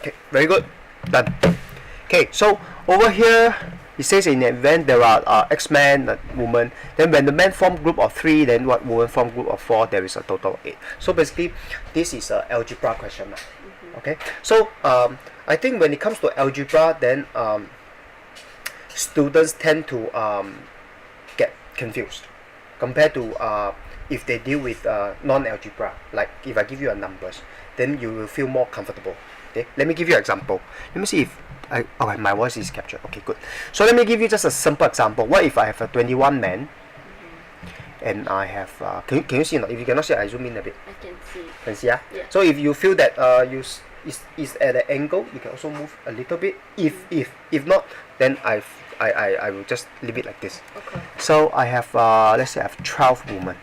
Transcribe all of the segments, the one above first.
Okay, very good. Done. Okay, so over here it says in the event there are X men, woman, then when the men form group of 3, then what woman form group of 4, there is a total of 8. So basically this is a algebra question. Okay, so I think when it comes to algebra, then students tend to get confused compared to if they deal with non-algebra. Like if I give you a numbers, then you will feel more comfortable. Okay, let me give you an example. Let me see if okay, my voice is captured. Okay, good. So let me give you just a simple example. What if I have a 21 men and I have can you see? If you cannot see, I zoom in a bit. I can see. Can see? Yeah. Yeah. So if you feel that is at an angle, you can also move a little bit. If not, then I will just leave it like this. Okay. So I have let's say I have 12 women.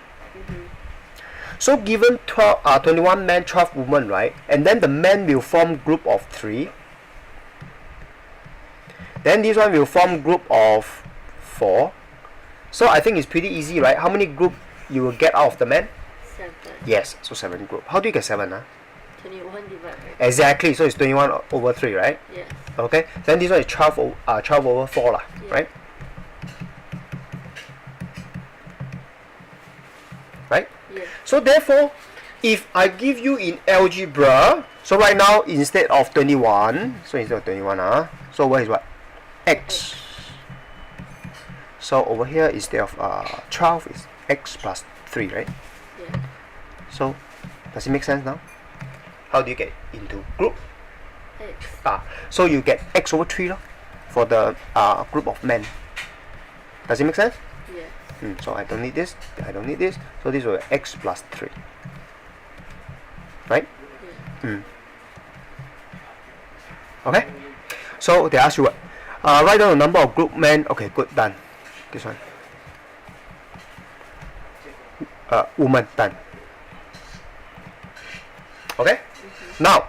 So given 21 men, 12 women, right? And then the men will form group of 3. Then this one will form group of 4. So I think it's pretty easy, right? How many group you will get out of the men? 7. Yes, so 7 group. How do you get 7? 21 divided by Exactly, so it's 21 over 3, right? Yes. Okay, then this one is 12 over 4, Yeah. right? Right? Yes. So therefore, if I give you in algebra, so right now instead of 21, so instead of 21, so what is what? X. So over here instead of 12 is x plus 3, right? Yeah. So does it make sense now? How do you get into group? X. So you get x over 3 for the group of men. Does it make sense? Yes. So I don't need this, I don't need this. So this will be x plus 3. Right? Yeah. Okay? So they ask you what? Write down the number of group men. Okay, good, done. This one. Woman, done. Okay? Now,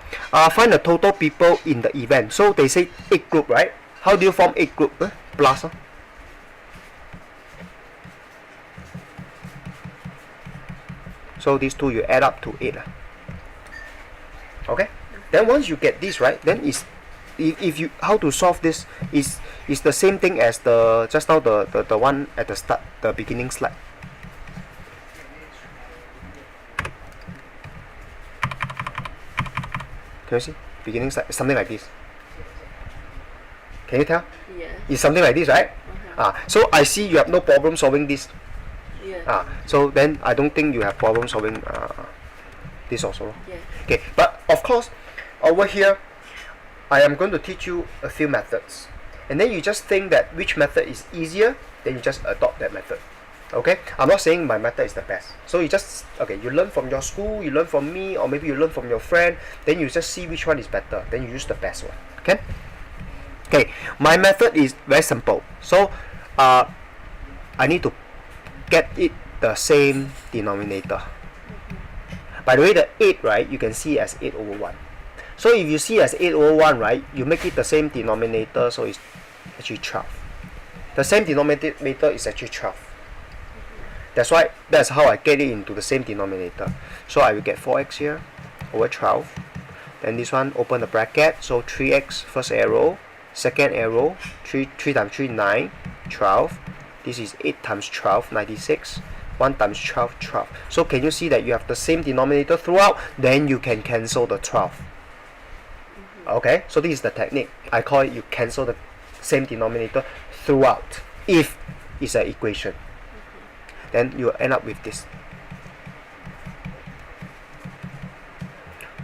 find the total people in the event. So they say 8 group, right? How do you form 8 group? Plus. So these two you add up to 8. Okay? Then once you get this, right, then is if you how to solve this is the same thing as the just now the one at the start, the beginning slide. Can you see? Beginning slide is something like this. Can you tell? Yeah. It's something like this, right? So I see you have no problem solving this. Yeah. So then I don't think you have problem solving this also. Yeah. Okay, but of course over here I am going to teach you a few methods, and then you just think that which method is easier, then you just adopt that method. Okay, I'm not saying my method is the best, so you just you learn from your school, you learn from me, or maybe you learn from your friend, then you just see which one is better, then you use the best one. Okay, my method is very simple. So I need to get it the same denominator. By the way, the 8, right, you can see as 8 over 1. So if you see as 8 over 1, right, you make it the same denominator, so it's actually 12. The same denominator is actually 12. That's how I get it into the same denominator. So I will get 4x here over 12. Then this one, open the bracket, so 3x first arrow, second arrow, 3 times 3, 9, 12. This is 8 times 12, 96. 1 times 12, 12. So can you see that you have the same denominator throughout? Then you can cancel the 12. Okay, so this is the technique. I call it you cancel the same denominator throughout if it's an equation. Then you end up with this.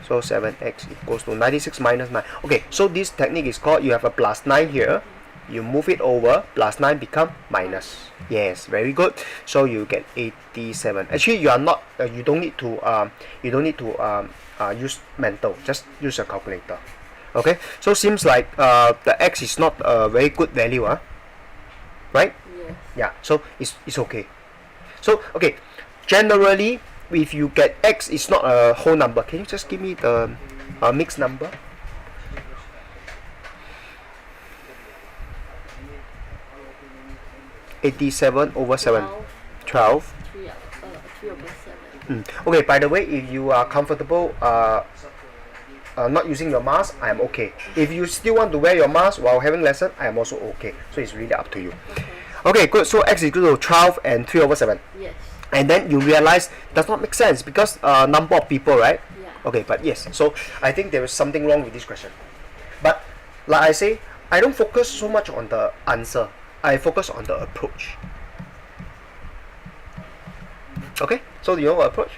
So 7x equals to 96 minus 9. Okay, so this technique is called, you have a plus 9 here, you move it over, plus 9 become minus. Yes, very good. So you get 87. Actually, you are not. You don't need to. Use mental. Just use a calculator. Okay. So seems like the x is not a very good value, right? Yes. Yeah. So it's okay. So okay. Generally, if you get x is not a whole number, can you just give me the mixed number? (87 over 7). 12. 3 over 7. Okay, by the way, if you are comfortable not using your mask, I am okay. If you still want to wear your mask while having lesson, I am also okay. So it's really up to you. Okay, good. So x is equal to 12 and 3 over 7. Yes. And then you realize does not make sense because number of people, right? Yeah. Okay, but yes. So I think there is something wrong with this question. But like I say, I don't focus so much on the answer. I focus on the approach. Okay, so do you know what approach?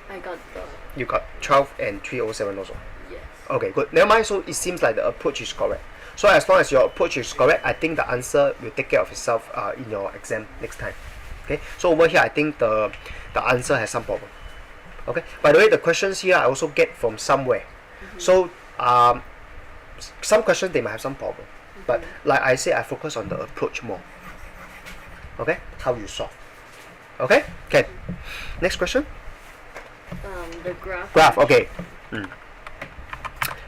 I got the. You got 12 and 3 over 7 also. Yes. Okay, good. Never mind. So it seems like the approach is correct. So as long as your approach is correct, I think the answer will take care of itself in your exam next time. Okay. So over here, I think the answer has some problem. Okay. By the way, the questions here I also get from somewhere. So some questions they might have some problem, but like I say, I focus on the approach more. Okay. How you solve. Okay. Okay. Next question. The graph. Graph. Okay.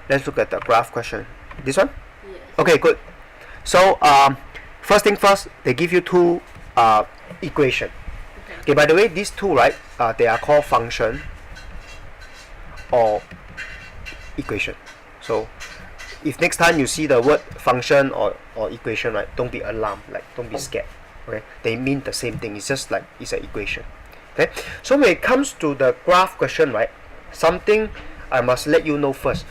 Let's look at the graph question. This one. Yes. Okay, good. So first thing first, they give you two equation. Okay. By the way, these two, right? They are called function or equation. So if next time you see the word function or equation, right? Don't be alarmed. Like don't be scared. Okay. They mean the same thing. It's just like it's an equation. Okay. So when it comes to the graph question, right? Something I must let you know first.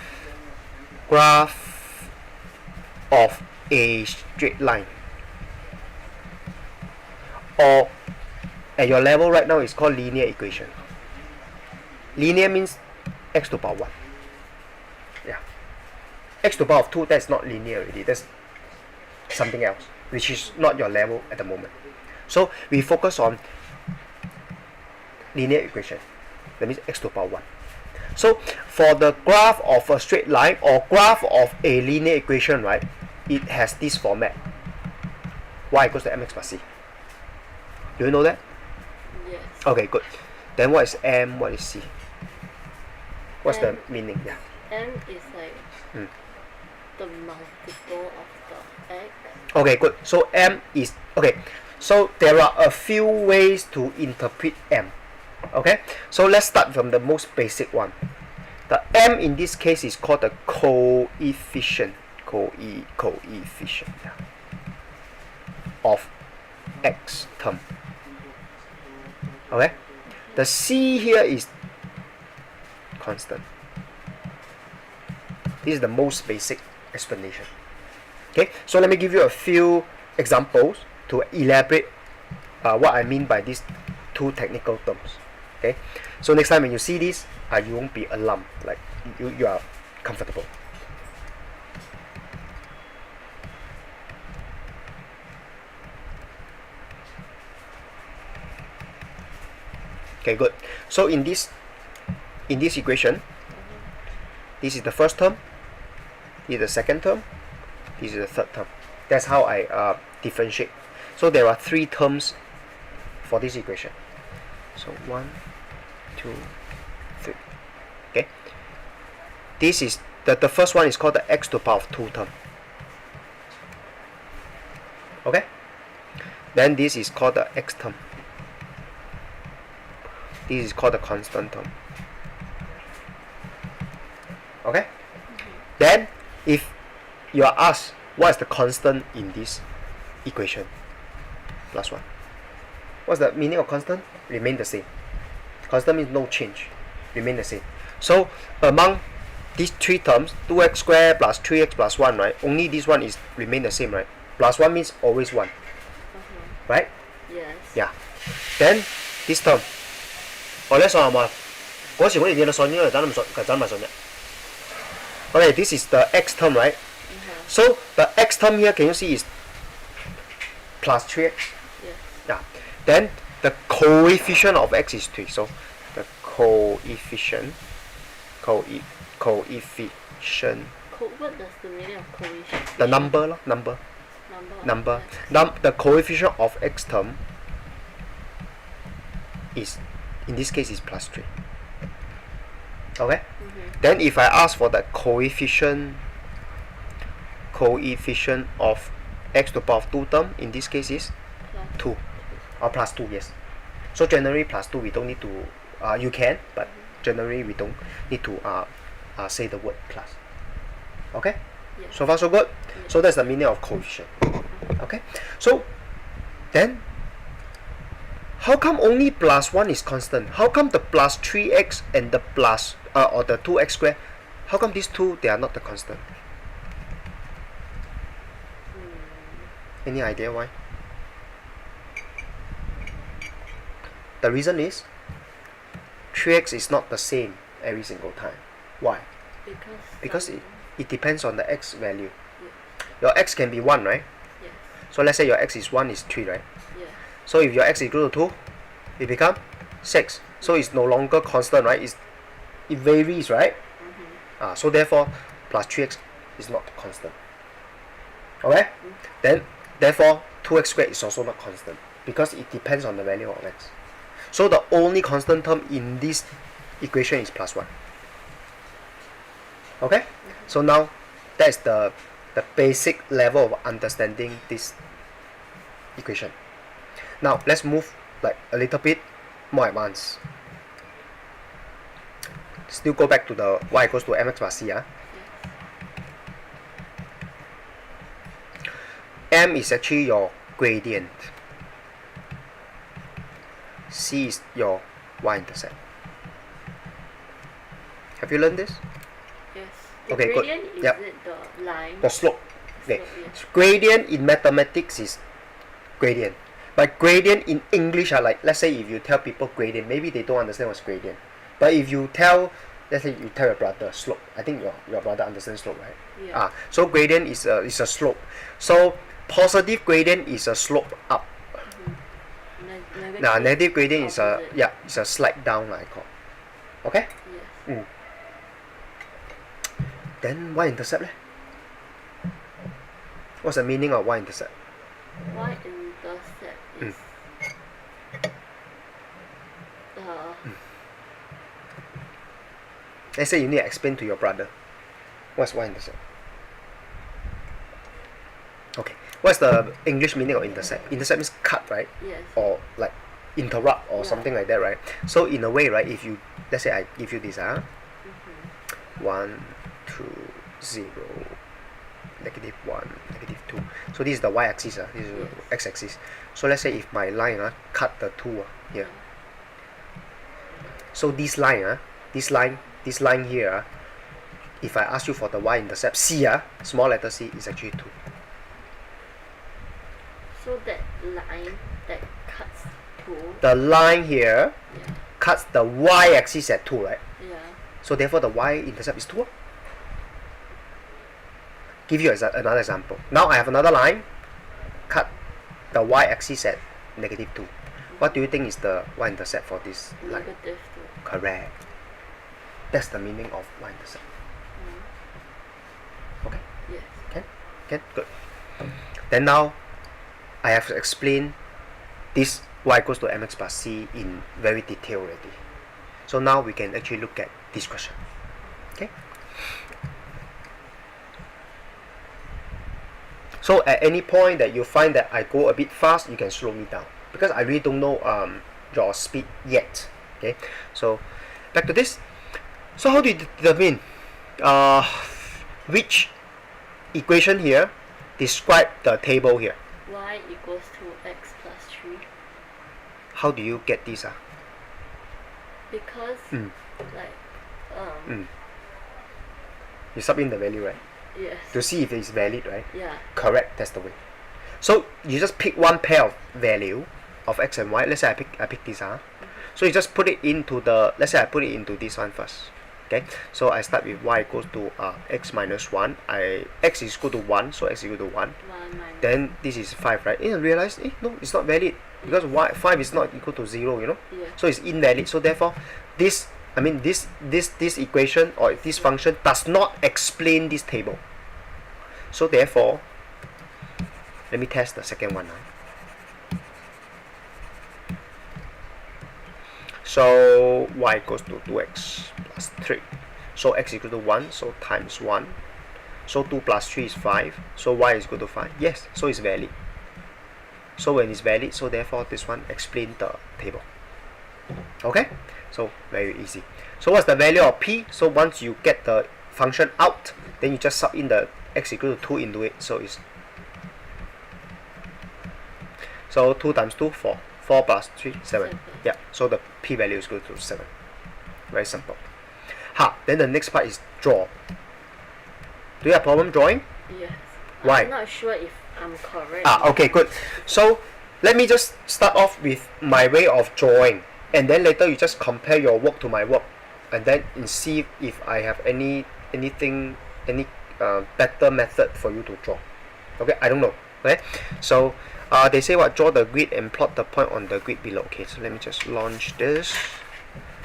Graph of a straight line, or at your level right now is called linear equation. Linear means x to the power 1. Yeah. X to the power of 2, that's not linear already. That's something else, which is not your level at the moment. So we focus on linear equation. That means x to the power 1. So for the graph of a straight line or graph of a linear equation, right, it has this format. Y equals to mx plus c. Do you know that? Yes. Okay, good. Then what is m? What is c? What's the meaning? Yeah. M is like the multiple of the x. Okay, good. So m is okay. So there are a few ways to interpret m. Okay, so let's start from the most basic one. The m in this case is called the coefficient, coefficient of x term. Okay, the c here is constant. This is the most basic explanation. Okay, so let me give you a few examples to elaborate what I mean by these two technical terms. Okay, so next time when you see this, you won't be alarmed. Like you are comfortable. Okay, good. So in this equation, this is the first term, this is the second term, this is the third term. That's how I differentiate. So there are 3 terms for this equation. So 1, 2, 3. Okay. This is the first one is called the x to the power of 2 term. Okay. Then this is called the x term. This is called the constant term. Okay. Then if you are asked what is the constant in this equation, plus 1. What's the meaning of constant? Remain the same. Constant means no change. Remain the same. So among these 3 terms, 2x squared plus 3x plus 1, right? Only this one is remain the same, right? Plus 1 means always 1. Right? Yes. Yeah. Then this term. 我咧數學嘛，嗰時我哋見到信應該係真咪信嘅。Okay, this is the x term, right? So the x term here, can you see is plus 3x? Yes. Yeah. Then the coefficient of x is 3. So the coefficient. What does the meaning of coefficient? The number, number. The coefficient of x term is, in this case, is plus 3. Okay. Then if I ask for the coefficient of x to the power of 2 term, in this case is 2 or plus 2. Yes. So generally plus 2 we don't need to. You can, but generally we don't need to say the word plus. Okay? Yeah. So far so good? Yeah. So that's the meaning of coefficient. Okay? So then how come only plus 1 is constant? How come the plus 3x and the plus or the 2x squared, how come these two they are not the constant? Any idea why? The reason is 3x is not the same every single time. Why? Because it depends on the x value. Yeah. Your x can be 1, right? Yes. So let's say your x is 1 is 3, right? Yeah. So if your x is equal to 2, it becomes 6. So it's no longer constant, right? It varies, right? So therefore, plus 3x is not constant. Okay? Then, therefore, 2x squared is also not constant because it depends on the value of x. So the only constant term in this equation is plus 1. Okay? So now, that's the basic level of understanding this equation. Now, let's move like a little bit more advanced. Still go back to the y equals to mx plus c. M is actually your gradient. C is your y-intercept. Have you learned this? Yes. The Okay, good. gradient is Yep. it the line? The slope. Okay. Slope, yes. Gradient in mathematics is gradient. But gradient in English are like, let's say if you tell people gradient, maybe they don't understand what's gradient. But if you tell, let's say you tell your brother slope, I think your brother understands slope, right? Yeah. So gradient is a slope. So positive gradient is a slope up. Now negative gradient is it's a slide down, I call. Okay? Yes. Then y-intercept, what's the meaning of y-intercept? Y-intercept is Let's say you need to explain to your brother. What's y-intercept? Okay. What's the English meaning of intercept? Intercept means cut, right? yes. Or like interrupt or something like that, right? So in a way, right, if you, let's say I give you this, 1, 2, 0, negative 1, negative 2. So this is the y-axis, this is the x-axis. So let's say if my line cut the 2 here. So this line, this line here, if I ask you for the y-intercept, C, small letter c, is actually 2. So that line that cuts 2. The line here cuts the y-axis at 2, right? Yeah. So therefore the y-intercept is 2. Give you another example. Now I have another line, cut the y-axis at negative 2. What do you think is the y-intercept for this line? Negative 2. Correct. That's the meaning of y-intercept. Okay? Yes. Okay? Good. Then now, I have explained this y equals to mx plus c in very detail already. So now we can actually look at this question. Okay? So at any point that you find that I go a bit fast, you can slow me down. Because I really don't know your speed yet. Okay? So back to this. So how do you determine which equation here describe the table here? Y equals to x plus 3. How do you get this? Because You sub in the value, right? yes. To see if it's valid, right? Yeah. Correct, that's the way. So you just pick one pair of value of x and y. Let's say I pick this. So you just put it into the, let's say I put it into this one first. Okay, so I start with y equals to x minus 1. X is equal to 1, so x is equal to 1. Then this is 5, right? I realize, no, it's not valid because 5 is not equal to 0, Yeah. So it's invalid. So therefore, this equation or this function does not explain this table. So therefore, let me test the second one. So y equals to 2x plus 3. So x equal to 1, so times 1. So 2 plus 3 is 5. So y is equal to 5. Yes, so it's valid. So when it's valid, so therefore this one explains the table. Okay? So very easy. So what's the value of p? So once you get the function out, then you just sub in the x equal to 2 into it. So it's 2 times 2, 4. 4 plus 3, 7. Yeah, so the p value is equal to 7. Very simple. Then the next part is draw. Do you have problem drawing? Yes. Why? I'm not sure if I'm correct. Okay, good. So let me just start off with my way of drawing, and then later you just compare your work to my work, and then see if I have any better method for you to draw. Okay, I don't know. Okay, so they say what, draw the grid and plot the point on the grid below. Okay, so let me just launch this.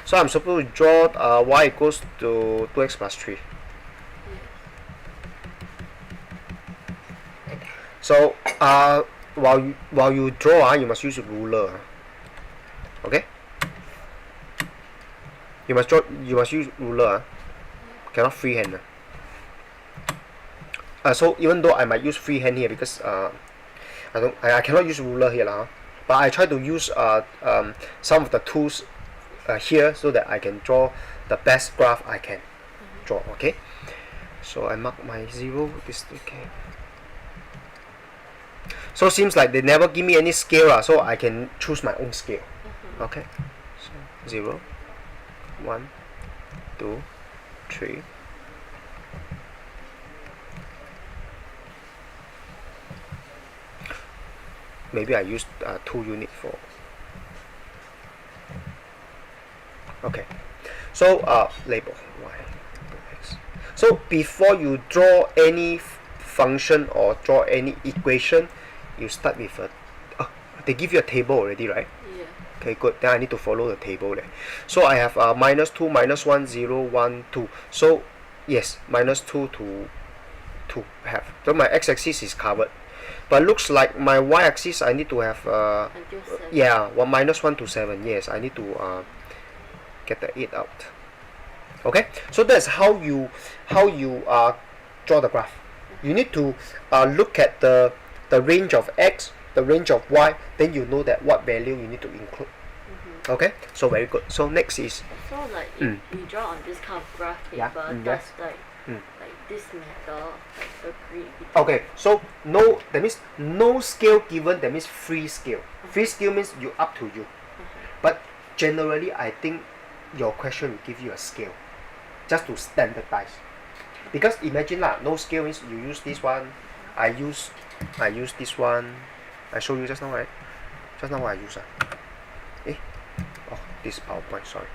So I'm supposed to draw y equals to 2x plus 3. So while you draw, you must use a ruler. Okay? You must use ruler. Cannot freehand. So even though I might use freehand here because I cannot use ruler here but I try to use some of the tools here so that I can draw the best graph I can draw. Okay? So I mark my 0. This okay. So seems like they never give me any scale, so I can choose my own scale. Okay, so 0, 1, 2, 3. Maybe I use 2 unit for. Okay, so label y, x. So before you draw any function or draw any equation, you start with they give you a table already, right? Yeah. Okay, good. Then I need to follow the table there. So I have minus 2, minus 1, 0, 1, 2. So yes, minus 2 to have. So my x-axis is covered. But looks like my y-axis I need to have Until 7. yeah, minus 1 to 7. Yes, I need to get the 8 out. Okay, so that's how you draw the graph. You need to look at the range of x, the range of y, then you know that what value you need to include. Okay, so very good. So next is So like if we draw on this kind of graph paper, Yeah, does like this matter, like the grid between. okay. So no, that means no scale given. That means free scale. Free scale means you up to you. But generally, I think your question will give you a scale, just to standardize. Because imagine no scale means you use this one. I use this one. I show you just now, right? Just now what I use oh, this PowerPoint, sorry.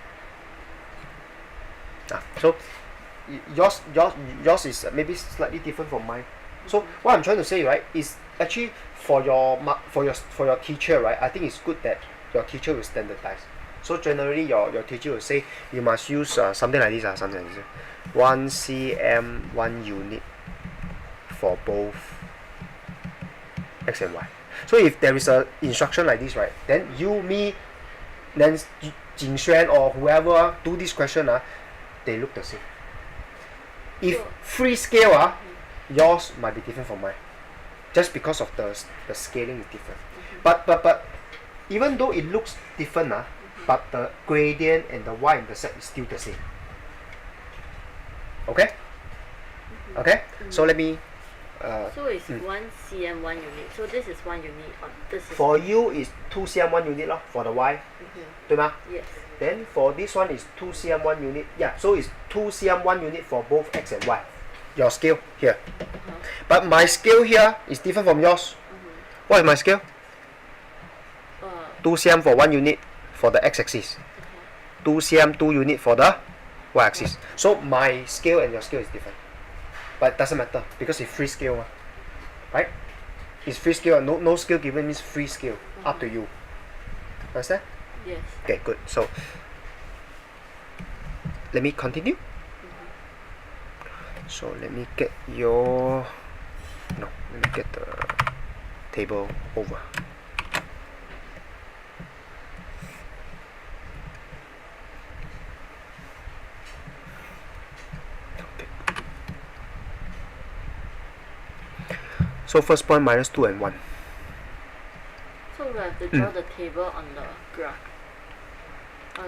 So yours is maybe slightly different from mine. So what I'm trying to say, right, is actually for your teacher, right? I think it's good that your teacher will standardize. So generally, your teacher will say you must use something like this, 1 cm 1 unit for both x and y. So if there is a instruction like this, right, then me, then Jing Xuan or whoever do this question, they look the same. If free scale, yours might be different from mine, just because of the scaling is different. But even though it looks different, but the gradient and the y intercept is still the same. Okay? Okay? So let me so it's 1 cm 1 unit. So this is 1 unit. This is for you is 2 cm 1 unit for the y. 对吗? Yes. Then for this one is 2 cm 1 unit. Yeah, so it's 2 cm 1 unit for both x and y. Your scale here. But my scale here is different from yours. What is my scale? 2 cm for 1 unit for the x-axis. 2 cm 2 unit for the y-axis. So my scale and your scale is different. But it doesn't matter because it's free scale, right? It's free scale. No scale given means free scale. Up to you. Understand? Yes. Okay, good. So let me continue. So let me get let me get the table over. So first point minus 2 and 1. So we have to draw the table on the graph.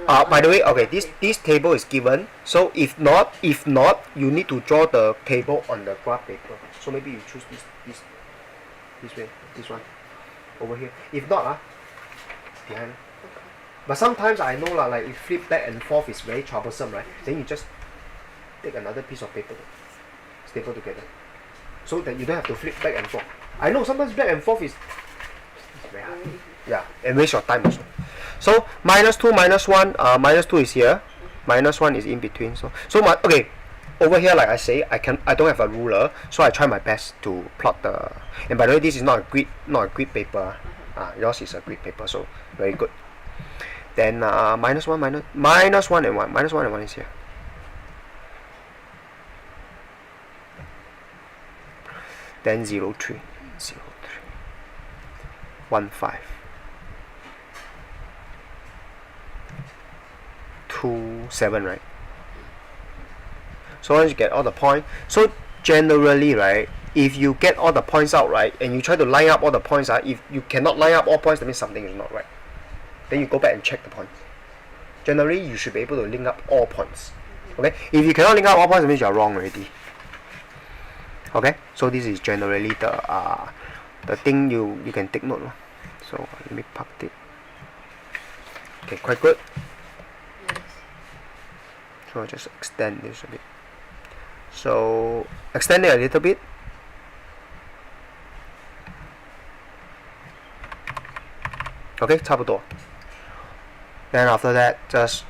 By the way, okay, this table is given. So if not, you need to draw the table on the graph paper. So maybe you choose this way, this one, over here. If not, behind. But sometimes I know like if flip back and forth is very troublesome, right? Then you just take another piece of paper, staple together, so that you don't have to flip back and forth. I know sometimes back and forth is very hard. Yeah, and waste your time also. So -2, -1, -2 is here, -1 is in between. So okay, over here like I say, I don't have a ruler, so I try my best to plot the. And by the way, this is not a grid paper. Yours is a grid paper, so very good. Then -1 and 1, -1 and 1 is here. Then 0, 3, 0, 3, 1, 5, 2, 7, right? So once you get all the points, so generally, right, if you get all the points out, right, and you try to line up all the points, if you cannot line up all points, that means something is not right. Then you go back and check the points. Generally, you should be able to link up all points. Okay? If you cannot link up all points, that means you are wrong already. Okay? So this is generally the thing you can take note of. So let me park it. Okay, quite good. Yes. So I'll just extend this a bit. So extend it a little bit. Okay, 差不多. Then after that, just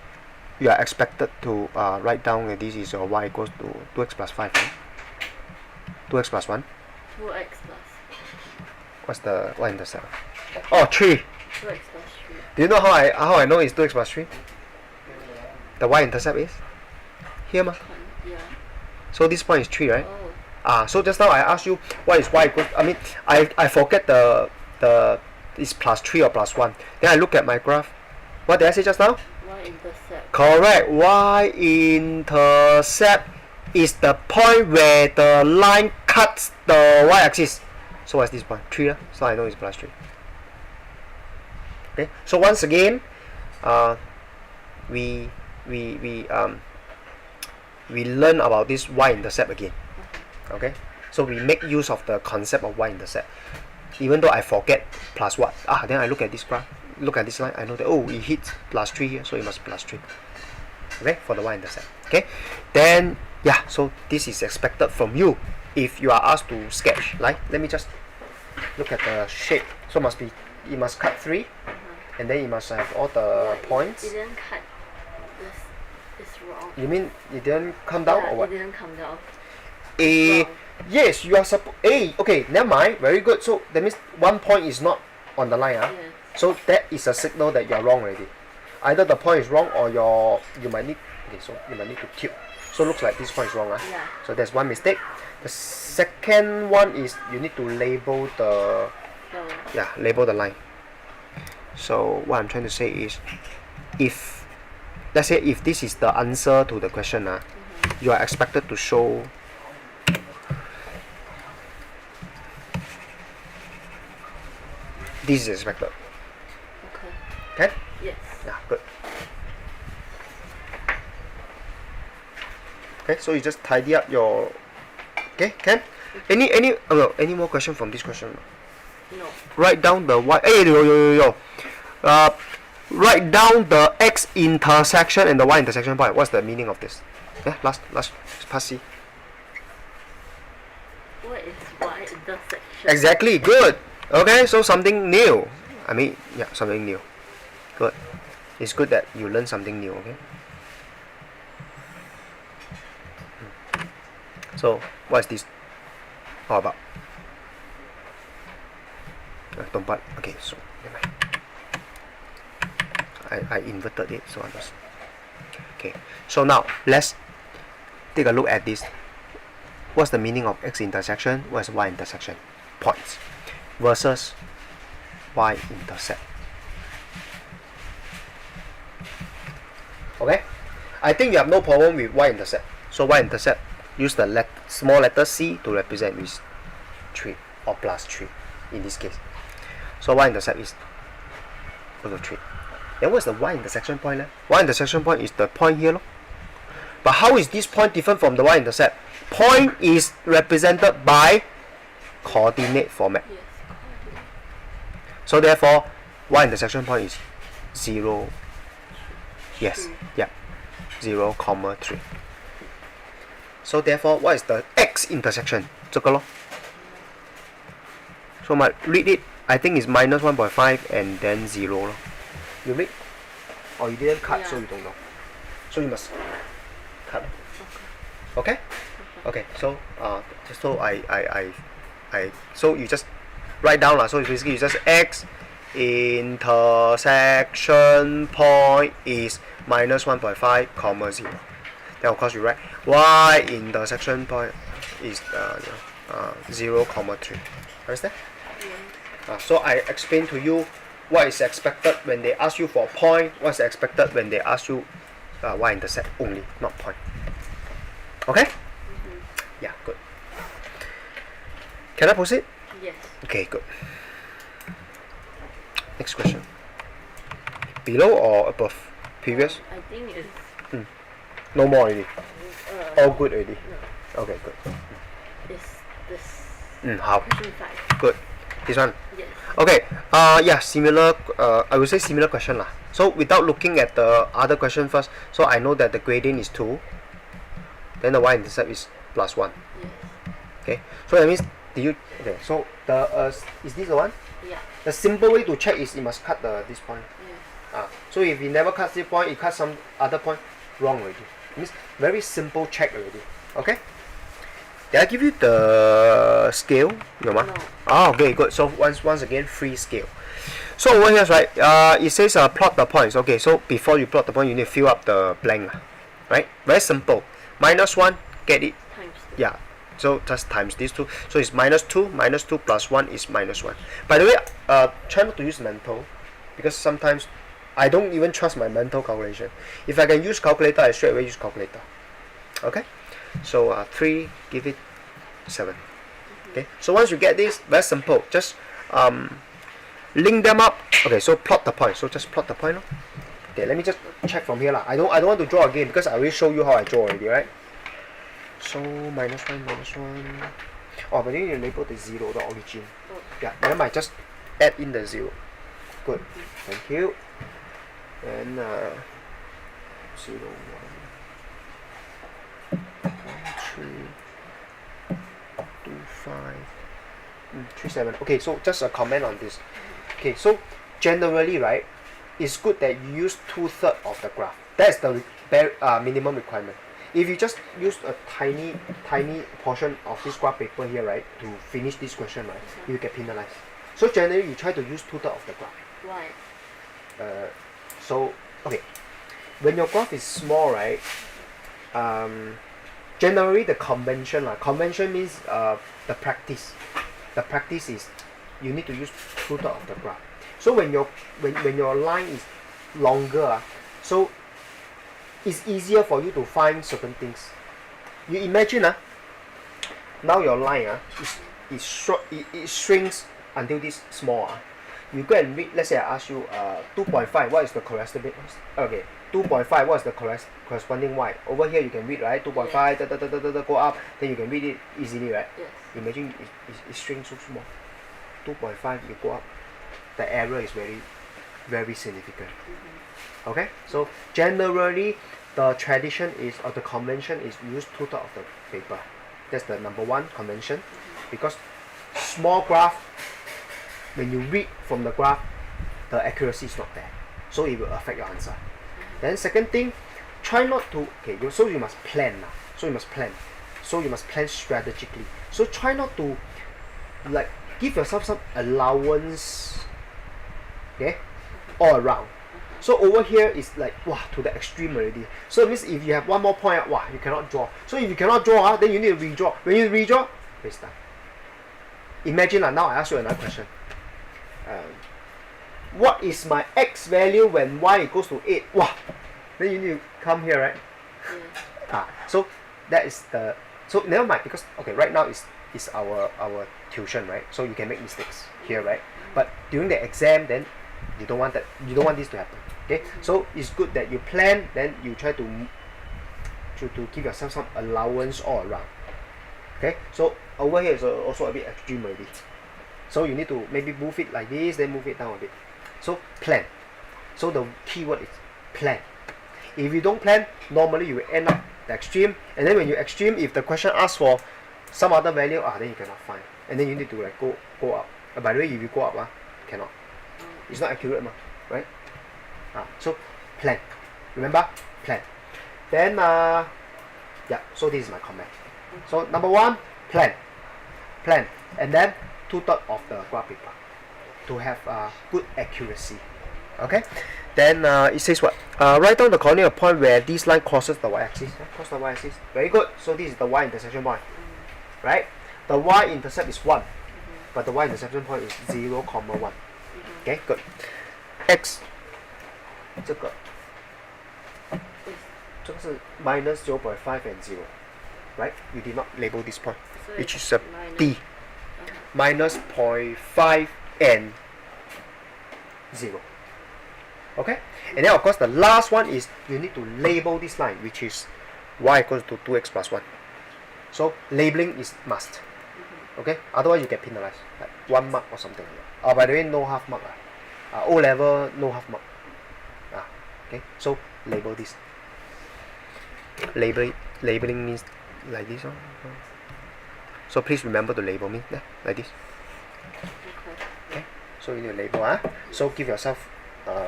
you are expected to write down that this is your y equals to 2x plus 5, right? 2x plus 1. 2x plus. What's the y-intercept? Oh, 3. 2x plus 3. Do you know how I know it's 2x plus 3? The y-intercept is here, ma. Yeah. So this point is 3, right? Oh. So just now I asked you what is y equals. I mean, I forget the is plus 3 or plus 1. Then I look at my graph. What did I say just now? Y-intercept. Correct. Y-intercept is the point where the line cuts the y-axis. So what's this point? 3. So I know it's plus 3. Okay. So once again, we learn about this y-intercept again. Okay. So we make use of the concept of y-intercept. Even though I forget plus what, then I look at this graph, look at this line, I know that it hits plus 3 here, so it must be plus 3. Okay, for the y-intercept. Okay, then yeah, so this is expected from you if you are asked to sketch. Like, let me just look at the shape. So it must cut 3, and then it must have all the points. It didn't cut. This is wrong. You mean it didn't come down or what? It didn't come down. Yes, you are supposed. Okay, never mind. Very good. So that means 1 point is not on the line. Yes. So that is a signal that you are wrong already. Either the point is wrong or you might need. Okay, so you might need to tilt. So looks like this point is wrong. Yeah. So there's one mistake. The second one is you need to label the. Label the line. So what I'm trying to say is, if let's say if this is the answer to the question, you are expected to show. This is expected. Okay. Okay? Yes. Yeah, good. Okay, so you just tidy up your. Okay, can? Any more question from this question? No. Write down the y. Write down the x intersection and the y intersection point. What's the meaning of this? Yeah, last pass C. What is y intersection? Exactly. Good. Okay, so something new. I mean, yeah, something new. Good. It's good that you learn something new. Okay. So, what is this all about? Tempat. Okay, so I inverted it, so I just. Okay. So now let's take a look at this. What's the meaning of x intersection? What is y intersection? Points versus y intercept. Okay, I think you have no problem with y intercept. So y intercept, use the small letter c to represent with 3 or plus 3 in this case. So y intercept is equal to 3. Then what's the y intersection point? Y intersection point is the point here. But how is this point different from the y-intercept? Point is represented by coordinate format. Yes. So therefore, y-intersection point is 0. Yes, yeah, 0, 3. So therefore, what is the x intersection? 这个咯. So my read it, I think it's minus 1.5 and then 0 咯. You read? Or you didn't cut, so you don't know. So you must cut. Okay? Okay. So so you just write down lah. So basically you just x intersection point is minus 1.5, 0. Then of course you write y intersection point is 0, 3. Understand? So I explained to you what is expected when they ask you for point, what's expected when they ask you y-intercept only, not point. Okay? Yeah, good. Can I proceed? Yes. Okay, good. Next question. Below or above? Previous? I think it's No more already. All good already. no. Okay, good. It's this How? question 5. Good. This one. Yes. Okay. Yeah, similar. I would say similar question lah. So without looking at the other question first, so I know that the gradient is 2. Then the y-intercept is +1. Yes. Okay. So that means okay. So the is this the one? Yeah. The simple way to check is you must cut this point. Yes. So if you never cut this point, you cut some other point, wrong already. It means very simple check already. Okay. Did I give you the scale? No. Oh, okay, good. So once again, free scale. So over here, right? It says plot the points. Okay, so before you plot the point, you need to fill up the blank, right? Very simple. -1, get it? Times 2. Yeah. So just times these two. So it's -2. -2 plus 1 is -1. By the way, try not to use mental, because sometimes I don't even trust my mental calculation. If I can use calculator, I straight away use calculator. Okay. So 3, give it 7. Okay. So once you get this, very simple. Just link them up. Okay. So plot the point. So just plot the point. Okay. Let me just check from here lah. I don't want to draw again because I already show you how I draw already, right? So -1. Oh, but then you label the 0, the origin. Oh. Yeah. Then I just add in the 0. Good. Thank you. And 0, 1, 3, 2, 5, 3, 7. Okay, so just a comment on this. Okay, so generally, right, it's good that you use 2/3 of the graph. That's the minimum requirement. If you just use a tiny portion of this graph paper here, right, to finish this question, right, you get penalized. So generally, you try to use 2/3 of the graph. Why? So okay, when your graph is small, right, generally the convention means the practice is you need to use 2/3 of the graph. So when your line is longer, so it's easier for you to find certain things. You imagine now your line is short, it shrinks until this small. You go and read, let's say I ask you 2.5, what is the corresponding? Okay, 2.5, what is the corresponding y? Over here you can read, right? 2.5, go up, then you can read it easily, right? Yes. Imagine it shrinks so small. 2.5, you go up, the error is very, very significant. Okay, so generally the tradition is, or the convention is, use 2/3 of the paper. That's the number one convention, because small graph, when you read from the graph, the accuracy is not there, so it will affect your answer. Then second thing, try not to, okay, so you must plan now. So you must plan strategically. So try not to like give yourself some allowance, okay, all around. So over here is like to the extreme already. So it means if you have one more point, you cannot draw. So if you cannot draw, then you need to redraw. When you redraw, waste time. Imagine now I ask you another question. What is my x value when y equals to 8? Then you need to come here, right? Yeah. So that is the, so never mind, because okay, right now is our tuition, right? So you can make mistakes here, right? But during the exam, then you don't want this to happen. Okay, so it's good that you plan, then you try to give yourself some allowance all around. Okay, so over here is also a bit extreme already. So you need to maybe move it like this, then move it down a bit. So plan. So the key word is plan. If you don't plan, normally you will end up the extreme, and then when you extreme, if the question asks for some other value, then you cannot find, and then you need to like go up. By the way, if you go up, cannot. It's not accurate, right? So plan. Remember, plan. Then yeah. So this is my comment. So number one, plan, and then 2/3 of the graph paper to have good accuracy. Okay. Then it says what? Write down the coordinate point where this line crosses the y-axis. Cross the y-axis. Very good. So this is the y-intersection point, right? The y-intercept is 1, but the y-intersection point is 0, 1. Okay, good. X 这个是 minus 0.5 and 0, right? You did not label this point, So which it's is a D. Minus 0.5 and 0. Okay, and then of course the last one is you need to label this line, which is y equals to 2x plus 1. So labeling is must. Okay, otherwise you get penalized, like 1 mark or something like that. By the way, no half mark. O level, no half mark. Okay, so label this. Labeling means like this. So please remember to label me like this. Okay, so you need to label. So give yourself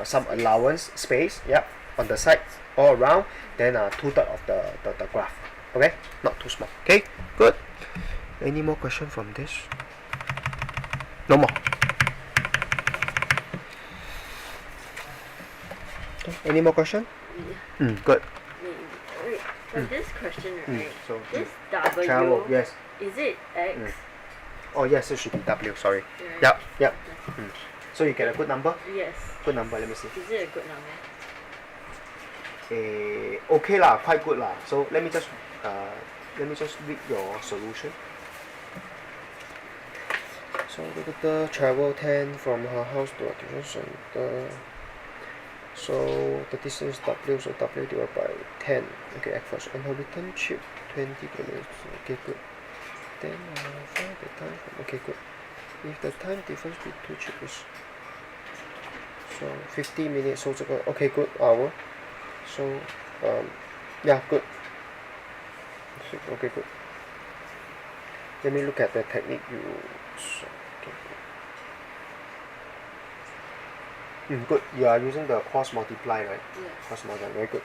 some allowance space, on the sides all around, then 2/3 of the graph. Okay, not too small. Okay, good. Any more question from this? No more. Okay, any more question? Good. Wait, for this question, right? So This travel, W, yes. is it X? Oh yes, it should be W. Sorry. Right. Yep. So you get a good number. Yes. Good number. Let me see. Is it a good number? Okay lah, quite good lah. So let me just read your solution. So the travel 10 from her house to a tuition center. So the distance W, so W divided by 10. Okay, at first, and her return trip 20 kilometers. Okay, good. Then find the time from. Okay, good. If the time difference between two trips is so 50 minutes, so okay, good hour. So yeah, good. Okay, good. Let me look at the technique you. Okay. Good. You are using the cross multiply, right? Yeah. Cross multiply, very good.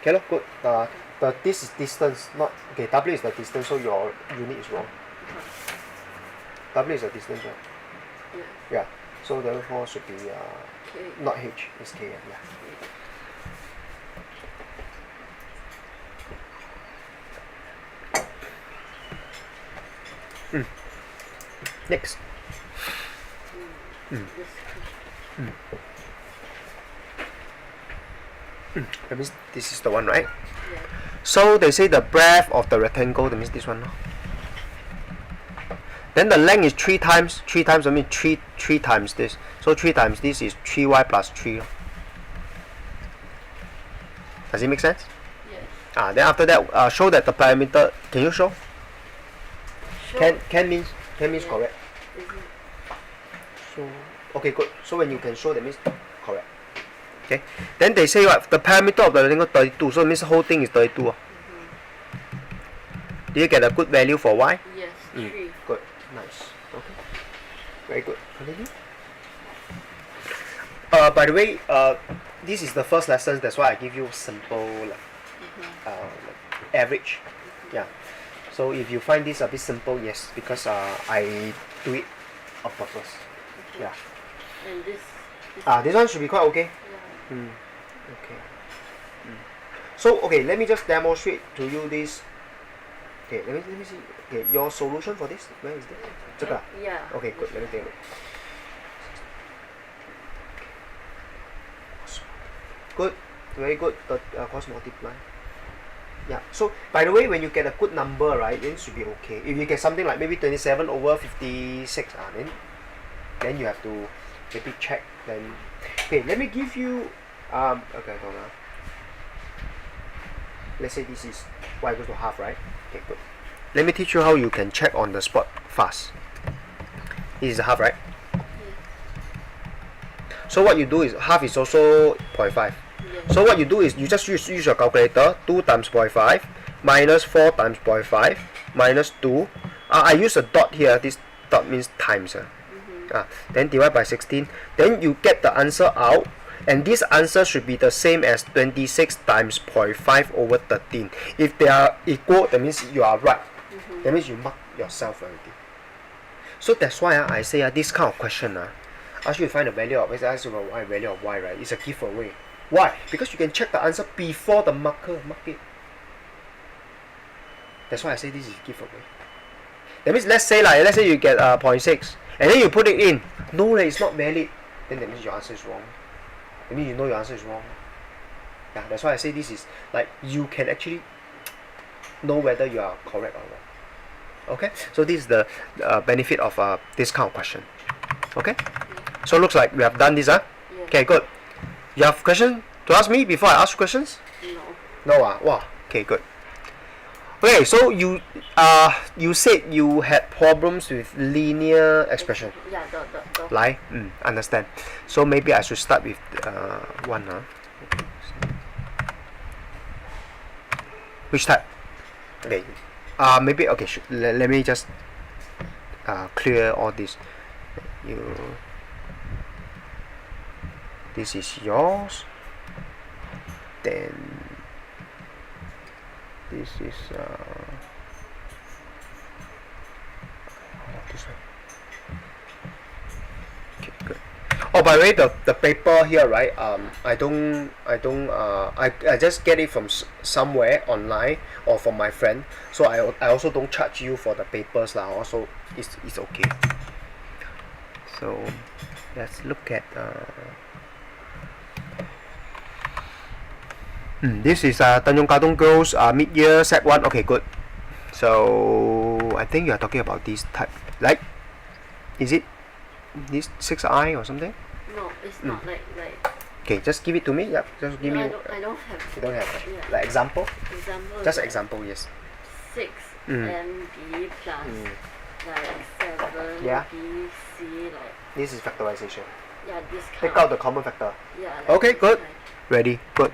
Okay, look, good. This is distance, not okay. W is the distance, so your unit is wrong. W is the distance, right? Yeah. So therefore should be not H, it's K. Yeah. Next. That means this is the one, right? Yeah. So they say the breadth of the rectangle, that means this one. Then the length is 3 times. 3 times, I mean 3 times this. So 3 times this is 3y plus 3. Does it make sense? Yes. Then after that, show that the parameter. Can you show? Sure. Can means correct. Is it? So okay, good. So when you can show, that means correct. Okay. Then they say what the parameter of the rectangle 32. So it means the whole thing is 32. Did you get a good value for y? Yes. 3. Good. Nice. Okay. Very good. Continue. By the way, this is the first lesson. That's why I give you simple, average. Yeah. So if you find this a bit simple, yes, because I do it on purpose. Okay. Yeah. And this This one should be quite okay. yeah. Okay. So okay, let me just demonstrate to you this. Okay, let me see. Okay, your solution for this, where is it? 这个 Yeah. Okay, good. Let me take a look. Good. Very good. The cross multiply. Yeah. So by the way, when you get a good number, right, then it should be okay. If you get something like maybe 27 over 56, then you have to maybe check. Then okay, let me give you Okay, hold on. Let's say this is y equals to half, right? Okay, good. Let me teach you how you can check on the spot fast. This is a half, right? So what you do is half is also 0.5. So what you do is you just use your calculator. 2 times 0.5 minus 4 times 0.5 minus 2. I use a dot here. This dot means times. Then divide by 16. Then you get the answer out. And this answer should be the same as 26 times 0.5 over 13. If they are equal, that means you are right. That means you mark yourself already. So that's why I say this kind of question ask you to find the value of x, ask you the value of y, right? It's a giveaway. Why? Because you can check the answer before the marker mark it. That's why I say this is giveaway. That means let's say you get 0.6 and then you put it in. No, it's not valid. Then that means your answer is wrong. That means you know your answer is wrong. Yeah, that's why I say this is like you can actually know whether you are correct or wrong. Okay, so this is the benefit of this kind of question. Okay, so looks like we have done this. Okay, good. You have question to ask me before I ask questions? No. No. Wow. Okay, good. Okay, so you said you had problems with linear expression. Yeah, the. Like, understand. So maybe I should start with one. Which type? Okay. Maybe okay. Let me just clear all this. This is yours. Then this is this one. Okay, good. Oh, by the way, the paper here, right? I just get it from somewhere online or from my friend. So I also don't charge you for the papers lah. Also, it's okay. So let's look at this is Tanjong Katong Girls mid-year set 1. Okay, good. So I think you are talking about this type. Like, is it this 6i or something? No, it's not like. Okay, just give it to me. Yep, just give me. I don't have. You don't have Yeah. like example. Example. Just example, yes. 6 MB plus like 7 Yeah. BC like. This is factorization. Yeah, this kind. Take out the common factor. Yeah. Like Okay, this good. kind. Ready, good.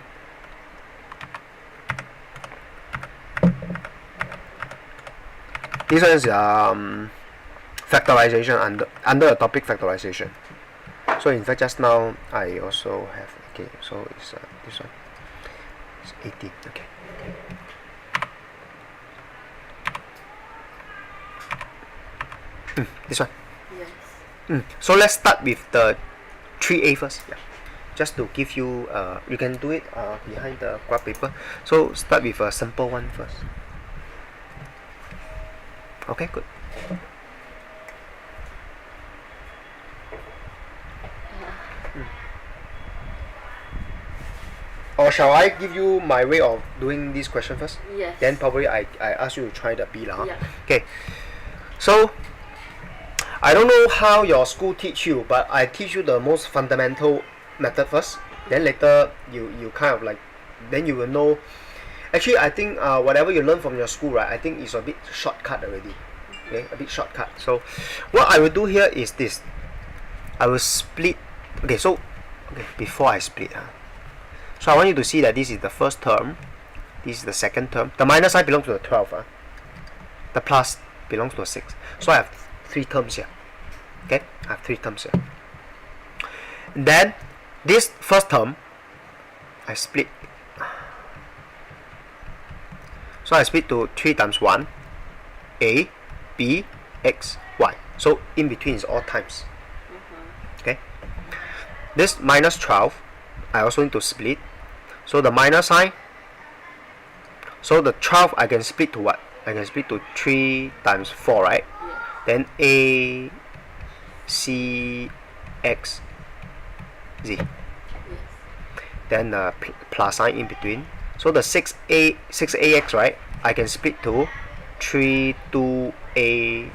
This one is factorization under the topic factorization. So in fact, just now I also have. Okay, so it's this one. It's 18. Okay. This one. Yes. So let's start with the 3a first. Yeah. Just to give you, you can do it behind the graph paper. So start with a simple one first. Okay, good. Or shall I give you my way of doing this question first? Yes. Then probably I ask you to try the B lah. Yeah. Okay. So I don't know how your school teach you, but I teach you the most fundamental method first. Then later you kind of like, then you will know. Actually, I think whatever you learn from your school, right, I think it's a bit shortcut already. Okay, a bit shortcut. So what I will do here is this. I will split. Okay, so before I split, so I want you to see that this is the first term. This is the second term. The minus sign belongs to the 12. The plus belongs to a 6. So I have 3 terms here. Okay, I have 3 terms here. And then this first term, I split. So I split to 3 times 1, a, b, x, y. So in between is all times. Okay. This minus 12, I also need to split. So the minus sign. So the 12 I can split to what? I can split to 3 times 4, right? Yeah. Then a, c, x, z. Yes. Then the plus sign in between. So the 6ax, right? I can split to 3, 2a,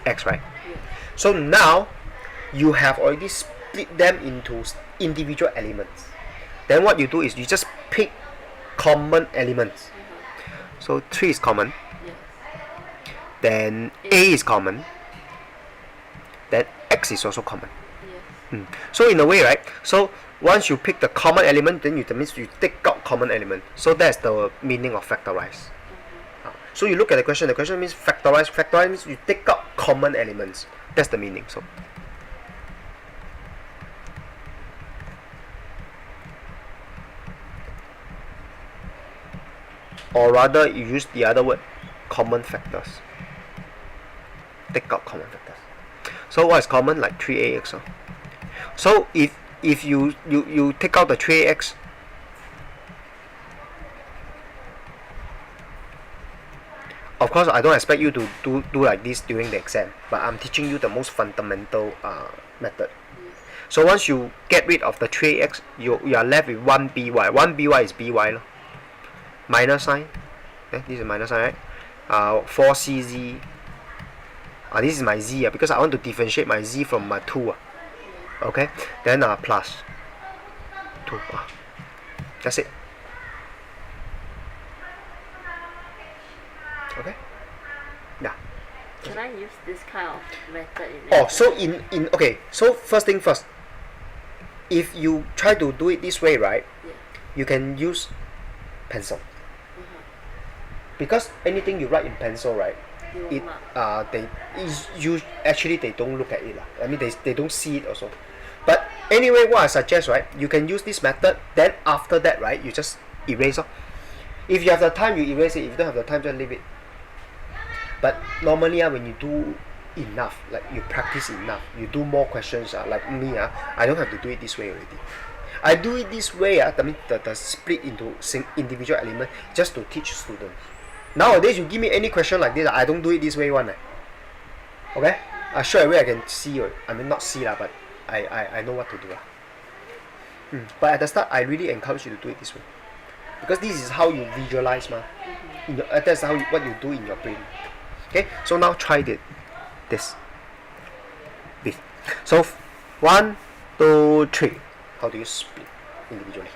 x, right? Yes. So now you have already split them into individual elements. Then what you do is you just pick common elements. So 3 is common. Yes. Then A is common. Then X is also common. Yes. So in a way, right? So once you pick the common element, then that means you take out common element. So that's the meaning of factorize. So you look at the question. The question means factorize. Factorize means you take out common elements. That's the meaning. So. Or rather, you use the other word, common factors. Take out common factors. So what is common? Like 3ax. So if you take out the 3ax, of course I don't expect you to do like this during the exam, but I'm teaching you the most fundamental method. So once you get rid of the 3ax, you are left with 1by. 1by is by. Minus sign. This is minus sign, right? 4cz. This is my z, because I want to differentiate my z from my 2. Okay? Then plus 2. That's it. Okay? Yeah. Can I use this kind of method in Oh, so in okay, so first thing first. If you try to do it this way, right? Yeah. You can use pencil. Because anything you write in pencil, right? They don't look at it. I mean they don't see it also. But anyway, what I suggest, right, you can use this method, then after that, right, you just erase off. If you have the time, you erase it. If you don't have the time, just leave it. But normally when you do enough, like you practice enough, you do more questions, like me, I don't have to do it this way already. I do it this way, that means the split into individual element just to teach students. Nowadays, you give me any question like this, I don't do it this way one. Okay? Straight away I can see, I mean not see, but I know what to do. But at the start, I really encourage you to do it this way. Because this is how you visualize. That's what you do in your brain. Okay? So now try this. So 1, 2, 3. How do you split individually?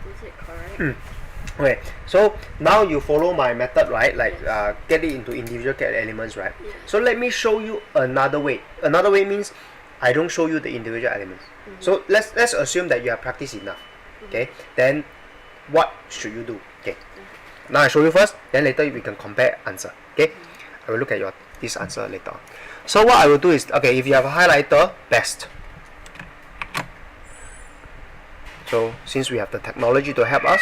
Is it correct? Okay, so now you follow my method, right? Like get it into individual elements, right? Yes. So let me show you another way. Another way means I don't show you the individual elements. So let's assume that you have practiced enough. Okay, then what should you do? Okay, now I show you first. Then later we can compare answer. Okay, I will look at this answer later on. So what I will do is, okay, if you have a highlighter, best. So since we have the technology to help us,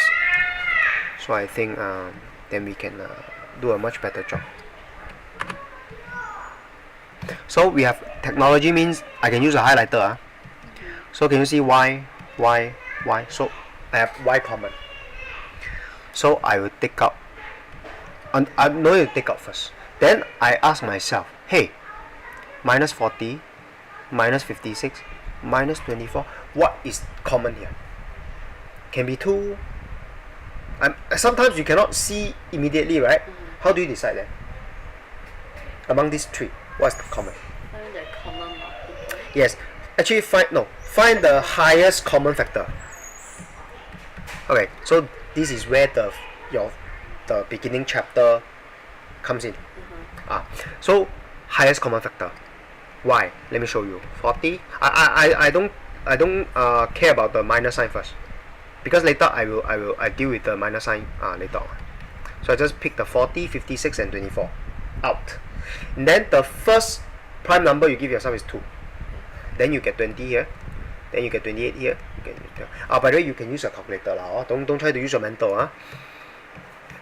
so I think then we can do a much better job. So we have technology means I can use a highlighter. So can you see Y? So I have Y common. So I will take out. I know you take out first. Then I ask myself, hey, minus 40, minus 56, minus 24. What is common here? Can be 2. Sometimes you cannot see immediately, right? How do you decide that? Among these 3, what's the common? Find the common multiple. Yes, actually find the highest common factor. Okay, so this is where the beginning chapter comes in. So highest common factor. Why? Let me show you. 40. I don't care about the minus sign first, because later I deal with the minus sign later on. So I just pick the 40, 56, and 24 out. And then the first prime number you give yourself is 2. Then you get 20 here. Then you get 28 here. By the way, you can use a calculator lah. Don't try to use your mental.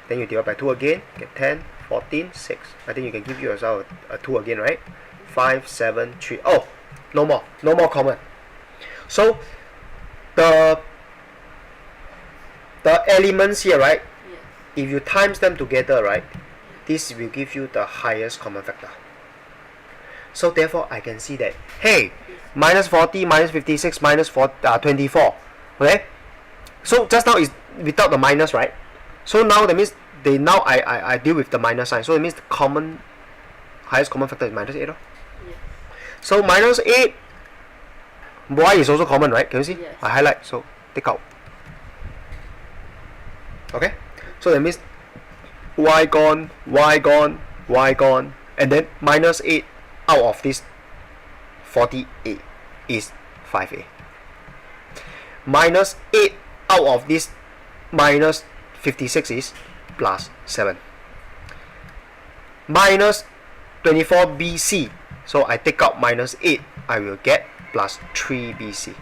Then you divide by 2 again. Get 10, 14, 6. I think you can give yourself a 2 again, right? 5, 7, 3. Oh, no more. No more common. So the elements here, right? Yes. If you times them together, right, this will give you the highest common factor. So therefore, I can see that, hey, minus 40, minus 56, minus 24. Okay? So just now is without the minus, right? So now that means I deal with the minus sign. So it means the highest common factor is minus 8. Yes. So minus 8, y is also common, right? Can you see? Yes. I highlight, so take out. Okay? So that means y gone, y gone, y gone, and then minus 8 out of this 48 is 5a. Minus 8 out of this minus 56 is plus 7. Minus 24bc. So I take out minus 8, I will get plus 3bc.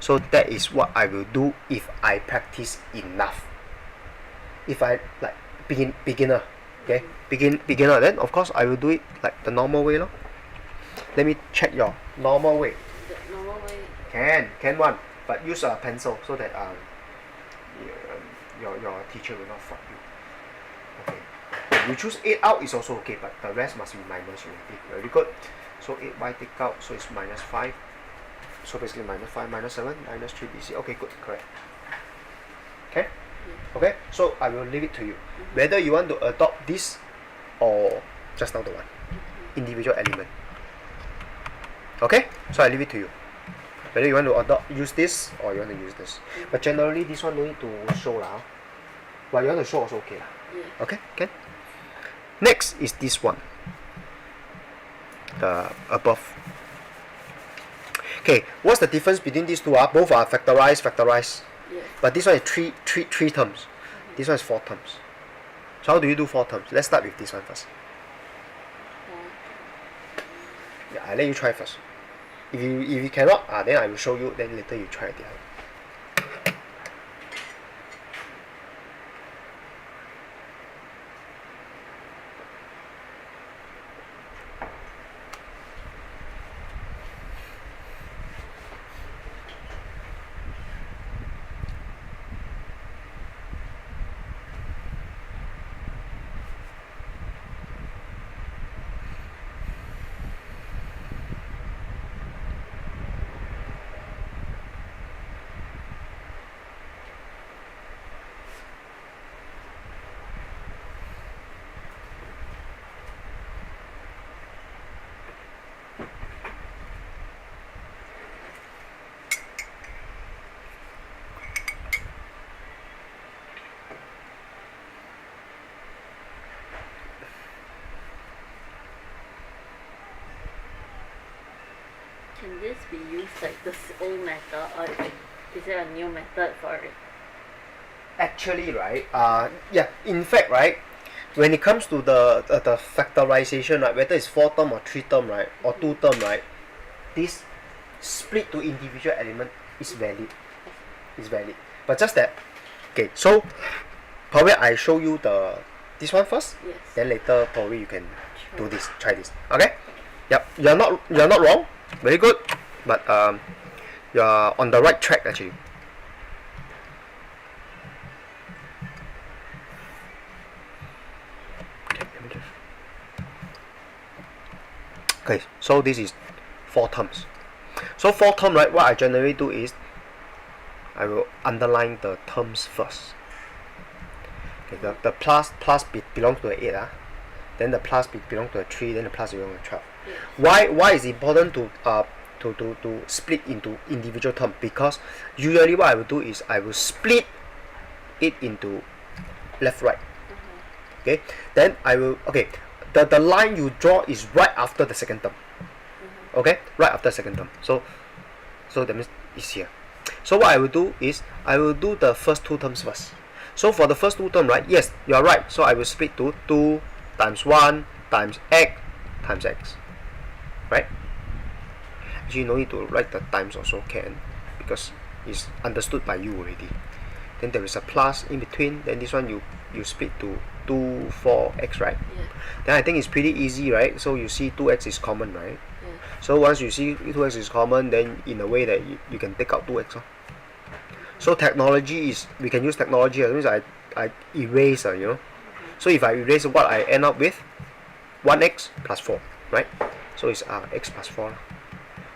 So that is what I will do if I practice enough. If I like beginner, okay, beginner, then of course I will do it like the normal way, lor. Let me check your normal way. The normal way. Can one, but use a pencil so that your teacher will not fuck you. Okay, you choose 8 out is also okay, but the rest must be minus already. Very good. So 8y take out, so it's minus 5. So basically minus 5, minus 7, minus 3bc. Okay, good, correct. Okay. Okay, so I will leave it to you. Whether you want to adopt this or just now the one. Individual element. Okay, so I leave it to you. Whether you want to use this or you want to use this. But generally this one no need to show lah. But you want to show also okay lah. Yeah. Okay, can. Next is this one. The above. Okay, what's the difference between these two? Both are factorized. Yes. But this one is three terms. This one is 4 terms. So how do you do 4 terms? Let's start with this one first. Yeah, I let you try first. If you cannot, then I will show you. Then later you try the other. Can this be used like this old method, or is there a new method for it? Actually, right, yeah, in fact, right, when it comes to the factorization, right, whether it's 4 term or 3 term, right, or 2 term, right, this split to individual element is valid. It's valid. But just that, okay, so probably I show you this one first. Yes. Then later probably you can do this, try this. Okay? Yep. You're not wrong. Very good. But you're on the right track actually. Okay, so this is 4 terms. So 4 term, right, what I generally do is I will underline the terms first. Okay, the plus belongs to the 8, then the plus belongs to the 3, then the plus belongs to 12. Why is it important to split into individual term? Because usually what I will do is I will split it into left right. Okay, then I will, okay, the line you draw is right after the second term. Okay, right after second term. So that means it's here. So what I will do is I will do the first two terms first. So for the first two terms, right? Yes, you are right. So I will split to 2 times 1 times x, right? Actually, no need to write the times also can, because it's understood by you already. Then there is a plus in between. Then this one you split to 2 4x, right? Yeah. Then I think it's pretty easy, right? So you see 2x is common, right? Yeah. So once you see 2x is common, then in a way that you can take out 2x. So technology is, we can use technology. That means I erase, you know. So if I erase, what I end up with, 1x plus 4, right? So it's x plus 4.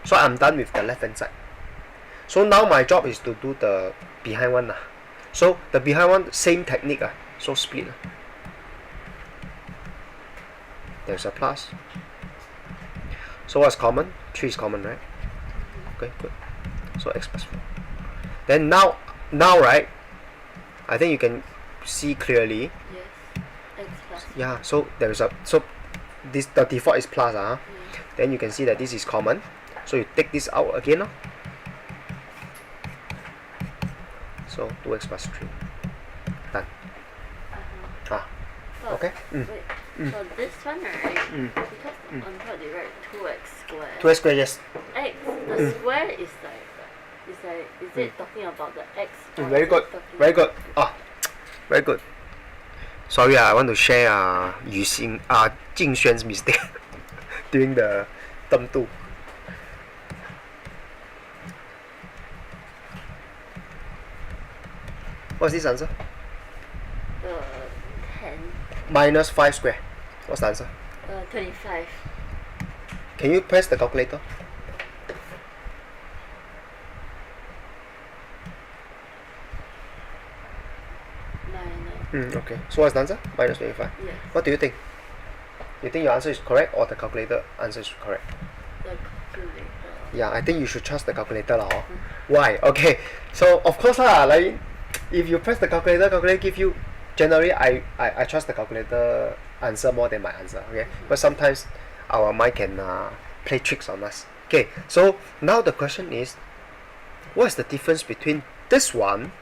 So I'm done with the left hand side. So now my job is to do the behind one. So the behind one, same technique. So split. There's a plus. So what's common? 3 is common, right? Okay, good. So x plus 4. Then now right, I think you can see clearly. Yes. X plus. Yeah, so there is a, so this, the default is plus. Then you can see that this is common. So you take this out again. So 2x plus 3. Done. Okay. Wait. So this one, right? Because on top they write 2x squared. 2x squared, yes. X. The square is is it talking about the x? Or Very is it good. talking Very good. Very good. Sorry, I want to share Jing Xuan's mistake during the term 2. What's this answer? 10. Minus 5 square. What's the answer? 25. Can you press the calculator? Okay. So what's the answer? Minus 25. Yes. What do you think? You think your answer is correct or the calculator answer is correct? The calculator. Yeah, I think you should trust the calculator lah. Why? Okay. So of course lah, like if you press the calculator give you, generally I trust the calculator answer more than my answer. Okay. But sometimes our mind can play tricks on us. Okay. So now the question is, what is the difference between this one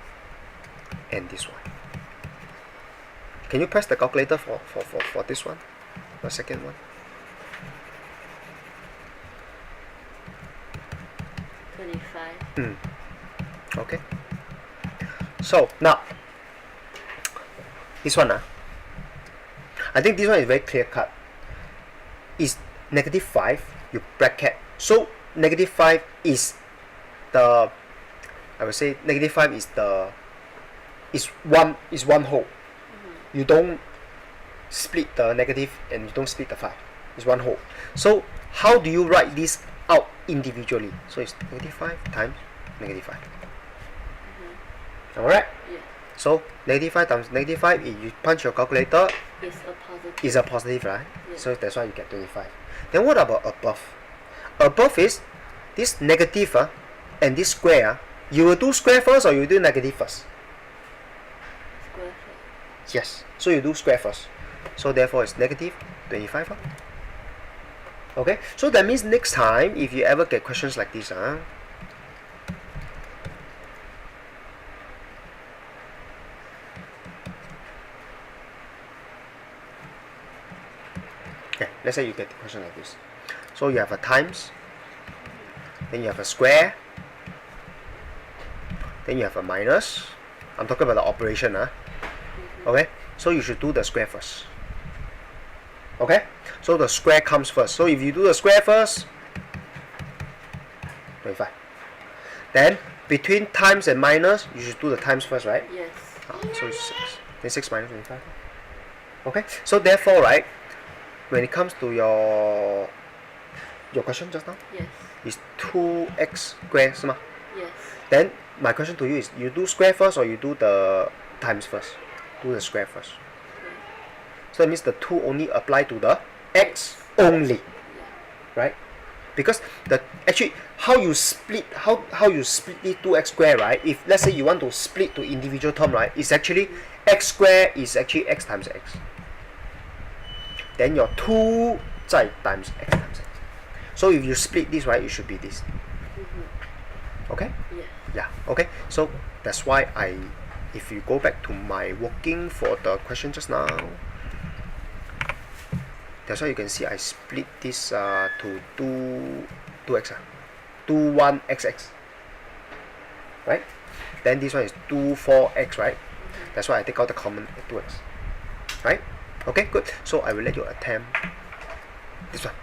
and this one? Can you press the calculator for this one? The second one? 25. Okay. So now this one, I think this one is very clear cut. Is negative 5, you bracket. So negative 5 is the, I would say negative 5 is the, is one whole. You don't split the negative and you don't split the 5. It's one whole. So how do you write this out individually? So it's negative 5 times negative 5. Alright? Yeah. So negative 5 times negative 5, if you punch your calculator, It's a positive. is a positive, right? Yeah. So that's why you get 25. Then what about above? Above is this negative and this square. You will do square first or you will do negative first? Square first. Yes. So you do square first. So therefore it's negative 25. Okay. So that means next time if you ever get questions like this, okay, let's say you get a question like this. So you have a times, then you have a square, then you have a minus. I'm talking about the operation. Okay, so you should do the square first. Okay, so the square comes first. So if you do the square first, 25. Then between times and minus, you should do the times first, right? Yes. So it's 6. Then 6 minus 25. Okay, so therefore, right, when it comes to your question just now, Yes. is 2x squared, 是吗? Yes. Then my question to you is, you do square first or you do the times first? Do the square first. So that means the 2 only apply to the x only, right? Because the actually how you split the 2x square, right? If let's say you want to split to individual term, right, it's actually x square is actually x times x. then your 2 times x times x. So if you split this, right, it should be this. Okay? Yes. Yeah, okay. So that's why if you go back to my working for the question just now, that's why you can see I split this to 2x, 21xx, right? Then this one is 24x, right? That's why I take out the common 2x, right? Okay, good. So I will let you attempt this one.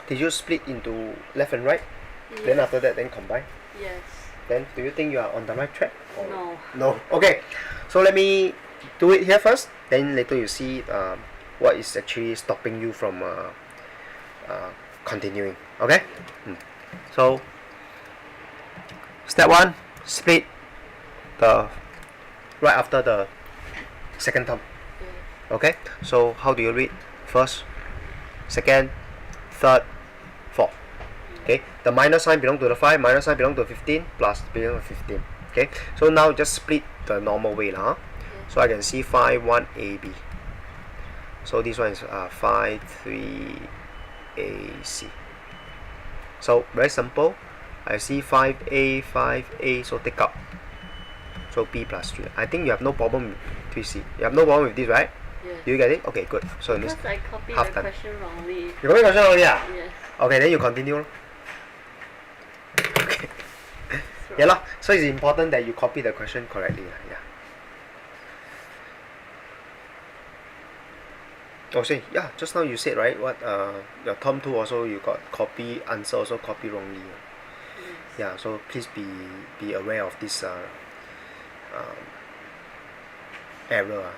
Did you split into left and right? Yes. Then after that, then combine? Yes. Then do you think you are on the right track? Or No. No. Okay. So let me do it here first. Then later you see what is actually stopping you from continuing. Okay. So step 1, split the right after the second term. Yes. Okay. So how do you read? First, second, third, fourth. Okay, the minus sign belong to the 5, minus sign belong to 15, plus belong to 15. Okay, so now just split the normal way lah. So I can see 5, 1, A, B. So this one is 5, 3, A, C. So very simple. I see 5A, 5A, so take out. So B plus 3. I think you have no problem with 3C. You have no problem with this, right? Yes. Do you get it? Okay, good. So this Because I copied half the time. question wrongly. You got the question already? Yes. Okay, then you continue. Okay. Yeah lah. So it's important that you copy the question correctly. Yeah. Oh, say yeah. Just now you said right. What your Tom 2 also you got copy answer also copy wrongly. Yes. Yeah. So please be aware of this error.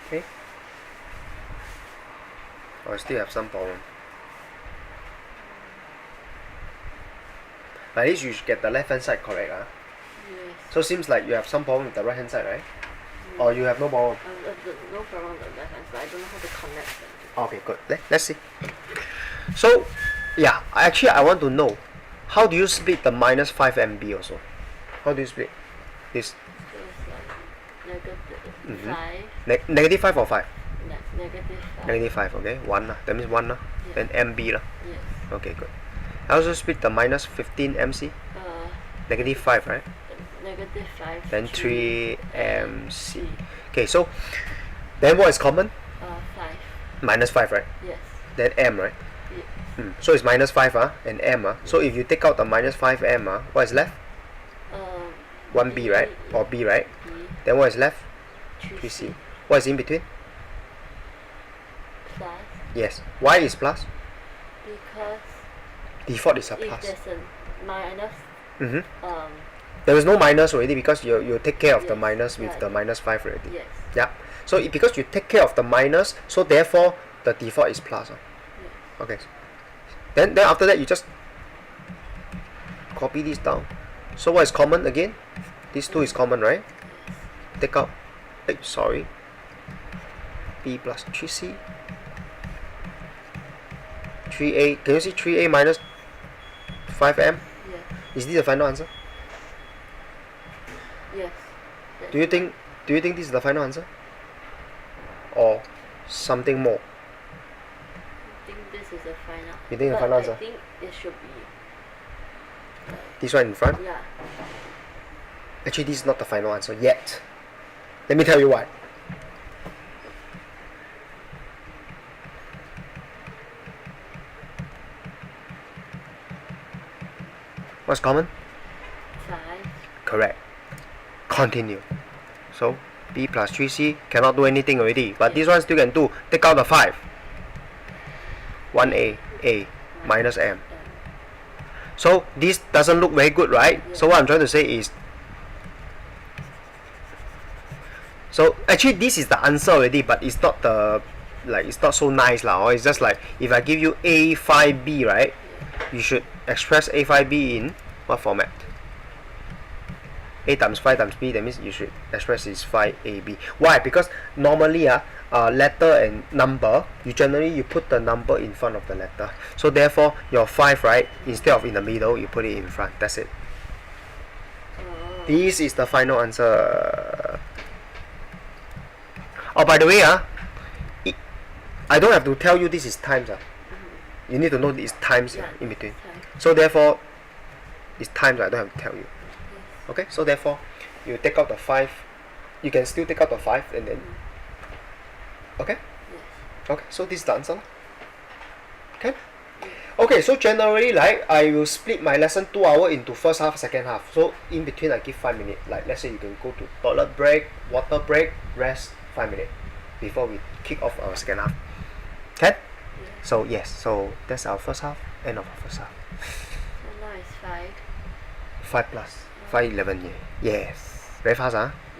Okay. Or still have some problem. At least you should get the left hand side correct. Yes. So seems like you have some problem with the right hand side, right? Or you have no problem? No problem on the left hand side. I don't know how to connect them. Okay, good. Let's see. So, yeah, actually I want to know, how do you split the minus 5 MB also? How do you split this? So it's like negative 5. Negative 5 or 5? Negative 5. Negative 5, okay. 1 lah. That means 1 lah. Yeah. Then MB lah. Yes. Okay, good. I also split the minus 15 MC. Negative 5, right? Negative 5. Then 3 MC. Okay, so then what is common? 5. Minus 5, right? Yes. Then M, right? Yeah. So it's minus 5 and M. So if you take out the minus 5 M, what is left? 1B, right? Or B, right? B. Then what is left? 3C. 3C. What is in between? Plus. Yes. Why is plus? Because Default is a if plus. there's a minus, There is no minus already because you take care of the Yes. minus with Yeah. the minus 5 already. yes. Yeah. So because you take care of the minus, so therefore the default is plus. Yes. Okay. Then after that you just copy this down. So what is common again? These two is common, right? Take out. Sorry. B plus 3C. 3A. Can you see 3A minus 5M? Yes. Is this the final answer? Yes. Do you think this is the final answer? Or something more? I think this is the final. You think the but final answer? I think it should be. This one in front? Yeah. Actually, this is not the final answer yet. Let me tell you why. What's common? 5. Correct. Continue. So B plus 3C cannot do anything already, but this one still can do. Take out the 5. 1A, A, minus M. So this doesn't look very good, right? Yeah. So what I'm trying to say is, so actually this is the answer already, but it's not the, like, it's not so nice lah. Or it's just like if I give you A5B, right? You should express A5B in what format? A times 5 times B, that means you should express is 5AB. Why? Because normally letter and number, you generally put the number in front of the letter. So therefore your 5, right, instead of in the middle, you put it in front. That's it. This is the final answer. Oh, by the way, I don't have to tell you this is times. You need to know this times in between. So therefore, it's times. I don't have to tell you. Okay, so therefore, you take out the 5. You can still take out the 5 and then. Okay? Yes. Okay, so this is the answer. Okay? Okay, so generally, like, I will split my lesson 2 hours into first half, second half. So in between, I give 5 minutes. Like, let's say you can go to toilet break, water break, rest 5 minutes before we kick off our second half. Okay? So yes, so that's our first half, end of our first half. So now it's 5. 5 plus 5, 11, yeah. Yes. Very fast, huh?